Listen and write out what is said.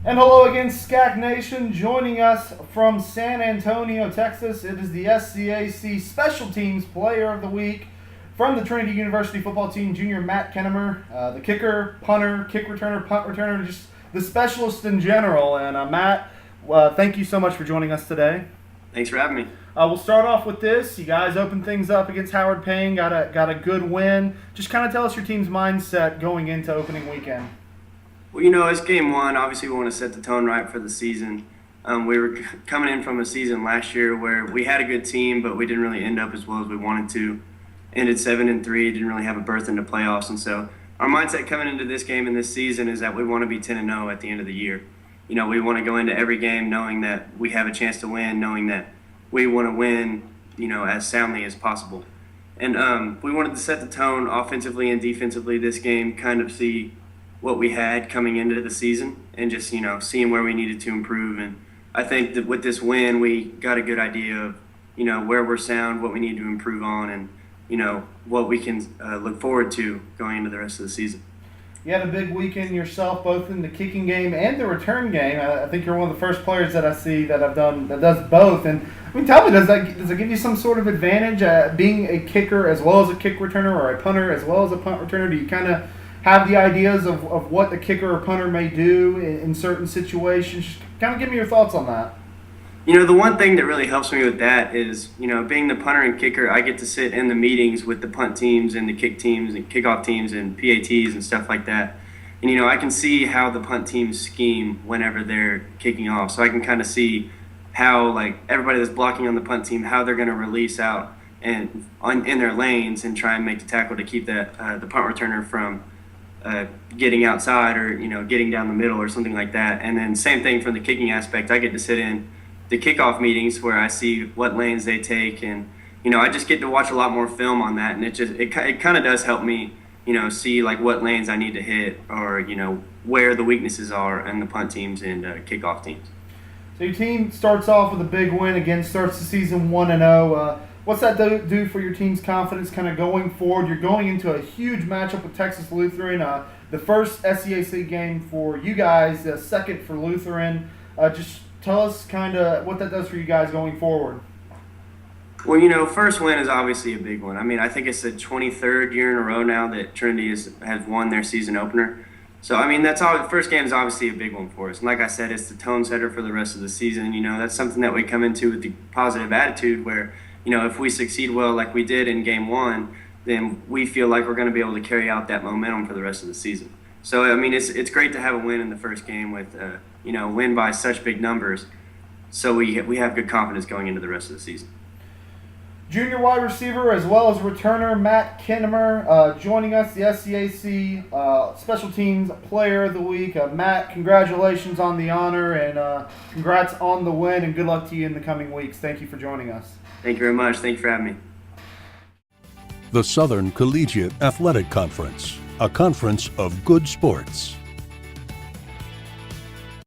And hello again, SCAC Nation. Joining us from San Antonio, Texas, it is the SCAC Special Teams Player of the Week from the Trinity University football team, junior Matt Kennemer, the kicker, punter, kick returner, punt returner, just the specialist in general. And Matt, thank you so much for joining us today. Thanks for having me. We'll start off with this. You guys opened things up against Howard Payne, got a good win. Just kind of tell us your team's mindset going into opening weekend. Well, it's game one. Obviously, we want to set the tone right for the season. We were coming in from a season last year where we had a good team, but we didn't really end up as well as we wanted to. Ended 7-3, didn't really have a berth into playoffs, and so our mindset coming into this game and this season is that we want to be 10-0 at the end of the year. We want to go into every game knowing that we have a chance to win, knowing that we want to win, as soundly as possible. And we wanted to set the tone offensively and defensively this game, kind of see what we had coming into the season and just, seeing where we needed to improve. And I think that with this win, we got a good idea of, where we're sound, what we need to improve on, and, what we can look forward to going into the rest of the season. You had a big weekend yourself, both in the kicking game and the return game. I think you're one of the first players that I see that does both. And tell me, does it give you some sort of advantage being a kicker as well as a kick returner, or a punter as well as a punt returner? Do you kind of have the ideas of what the kicker or punter may do in certain situations? Just kind of give me your thoughts on that. The one thing that really helps me with that is, being the punter and kicker, I get to sit in the meetings with the punt teams and the kick teams and kickoff teams and PATs and stuff like that. And, I can see how the punt teams scheme whenever they're kicking off. So I can kind of see how, everybody that's blocking on the punt team, how they're going to release out and in their lanes and try and make the tackle to keep the punt returner from getting outside or, getting down the middle or something like that. And then same thing from the kicking aspect. I get to sit in the kickoff meetings where I see what lanes they take, and I just get to watch a lot more film on that, and it kind of does help me see what lanes I need to hit, or where the weaknesses are in the punt teams and kickoff teams. So your team starts off with a big win again, starts the season 1-0. What's that do for your team's confidence kind of going forward? You're going into a huge matchup with Texas Lutheran, the first SCAC game for you guys, the second for Lutheran. Just tell us kind of what that does for you guys going forward. Well, first win is obviously a big one. I think it's the 23rd year in a row now that Trinity has won their season opener. So, the first game is obviously a big one for us. And like I said, it's the tone setter for the rest of the season. That's something that we come into with the positive attitude where, if we succeed well like we did in game one, then we feel like we're going to be able to carry out that momentum for the rest of the season. So, it's great to have a win in the first game with, win by such big numbers. So we have good confidence going into the rest of the season. Junior wide receiver as well as returner Matt Kennemer joining us, the SCAC Special Teams Player of the Week. Matt, congratulations on the honor, and congrats on the win, and good luck to you in the coming weeks. Thank you for joining us. Thank you very much. Thank you for having me. The Southern Collegiate Athletic Conference, a conference of good sports.